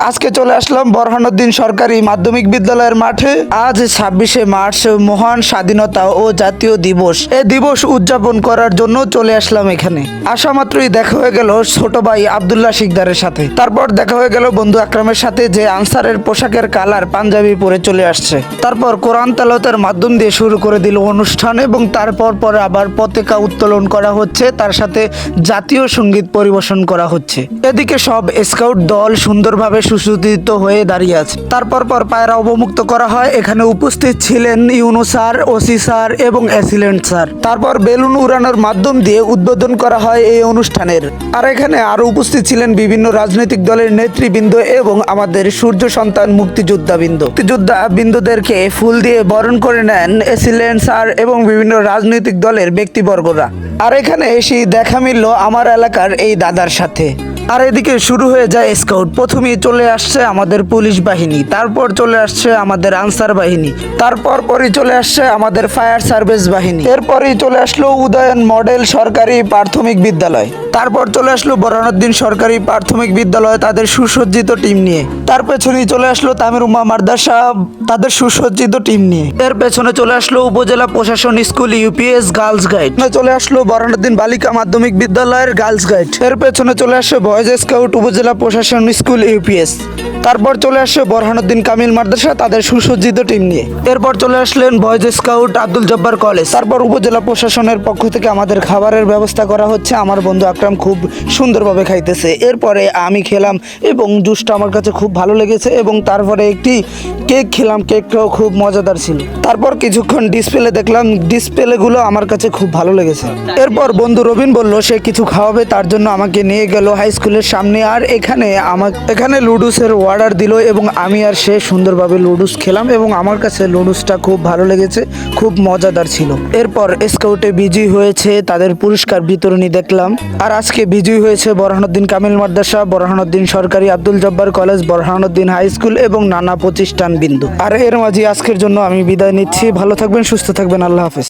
আজকে চলে আসলাম বোরহানউদ্দিন সরকারি মাধ্যমিক বিদ্যালয়ের মাঠে। আজ 26শে মার্চ মহান স্বাধীনতা ও জাতীয় দিবস। এই দিবস উদযাপন করার জন্য চলে আসলাম এখানে। আসা মাত্রই দেখা হয়ে গেল ছোট ভাই আব্দুল্লাহ শিকদারের সাথে। তারপর দেখা হয়ে গেল বন্ধু আকরামের সাথে, যে আনসারের পোশাকের কালার পাঞ্জাবি পরে চলে আসছে। তারপর কোরআন তেলাওয়াতের মাধ্যম দিয়ে শুরু করে দিল অনুষ্ঠান, এবং তারপর পরে আবার পতাকা উত্তোলন করা হচ্ছে, তার সাথে জাতীয় সঙ্গীত পরিবেশন করা হচ্ছে। এদিকে সব স্কাউট দল সুন্দরভাবে সুসজ্জিত হয়ে দাঁড়িয়ে আছে। তারপর পায়রা অবমুক্ত করা হয়। এখানে উপস্থিত ছিলেন ইউনু স্যার, ওসি স্যার এবং অ্যাসিলেন্ট স্যার। তারপর বেলুন উড়ানোর মাধ্যম দিয়ে উদ্বোধন করা হয় এই অনুষ্ঠানের। আর এখানে আরো উপস্থিত ছিলেন বিভিন্ন রাজনৈতিক দলের নেতৃবৃন্দ এবং আমাদের সূর্য সন্তান মুক্তিযোদ্ধাবৃন্দদেরকে ফুল দিয়ে বরণ করে নেন অ্যাসিলেন্ট স্যার এবং বিভিন্ন রাজনৈতিক দলের ব্যক্তিবর্গরা। আর এখানে এসে দেখা মিলল আমার এলাকার এই দাদার সাথে। আর এদিকে শুরু হয়ে যায় স্কাউট। প্রথমেই চলে আসছে আমাদের পুলিশ বাহিনী, তারপর চলে আসছে আমাদের আনসার বাহিনী, পরই চলে আসছে আমাদের ফায়ার সার্ভিস বাহিনী, এরপরই চলে আসলো উদয়ন মডেল সরকারি প্রাথমিক বিদ্যালয়, তারপর চলে আসলো বোরহানউদ্দিন সরকারি প্রাথমিক বিদ্যালয় তাদের সুসজ্জিত টিম নিয়ে। তার পেছনেই চলে আসলো তামির উম্মাহ মাদ্রাসা তাদের সুসজ্জিত টিম নিয়ে। এর পেছনে চলে আসলো উপজেলা প্রশাসন স্কুল ইউপিএস গার্লস গাইড, চলে আসলো বোরহানউদ্দিন বালিকা মাধ্যমিক বিদ্যালয়ের গার্লস গাইড। এর পেছনে চলে আসছে বয়েজ স্কাউট উপজেলা প্রশাসন স্কুল ইউপিএস। তারপর চলে আসছে বোরহানউদ্দিন কামিল মাদ্রাসা তাদের সুসজ্জিত টিম নিয়ে। এরপর চলে আসলেন boys scout Abdul Jabbar college. তারপর উপজেলা প্রশাসনের পক্ষ থেকে আমাদের খাবারের ব্যবস্থা করা হচ্ছে। আমার বন্ধু আকরাম খুব সুন্দরভাবে খাইতেছে। এরপরে আমি খেলাম এবং জুসটা আমার কাছে খুব ভালো লেগেছে, এবং তারপরে একটি কেক খেলাম, কেকটাও খুব মজাদার ছিল। তারপর কিছুক্ষণ ডিসপ্লে দেখলাম, ডিসপ্লেগুলো আমার কাছে খুব ভালো লেগেছে। এরপর বন্ধু রবিন বলল সে কিছু খাওয়াবে, তার জন্য আমাকে নিয়ে গেল হাই স্কুলের সামনে। আর এখানে লুডুসের অর্ডার দিল এবং আমি আর সে সুন্দরভাবে লুডুস খেলাম, এবং আমার কাছে লুডুসটা খুব ভালো লেগেছে, খুব মজাদার ছিল। এরপর স্কাউটে বিজয়ী হয়েছে তাদের পুরস্কার বিতরণী দেখলাম। আর আজকে বিজয়ী হয়েছে বোরহানউদ্দিন কামিল মাদ্রাসা, বোরহানউদ্দিন সরকারি Abdul Jabbar college, Borhanuddin high school এবং নানা প্রতিষ্ঠান বিন্দু। আর এর মাঝে আজকের জন্য আমি বিদায় নিচ্ছি। ভালো থাকবেন, সুস্থ থাকবেন, আল্লাহ হাফেজ।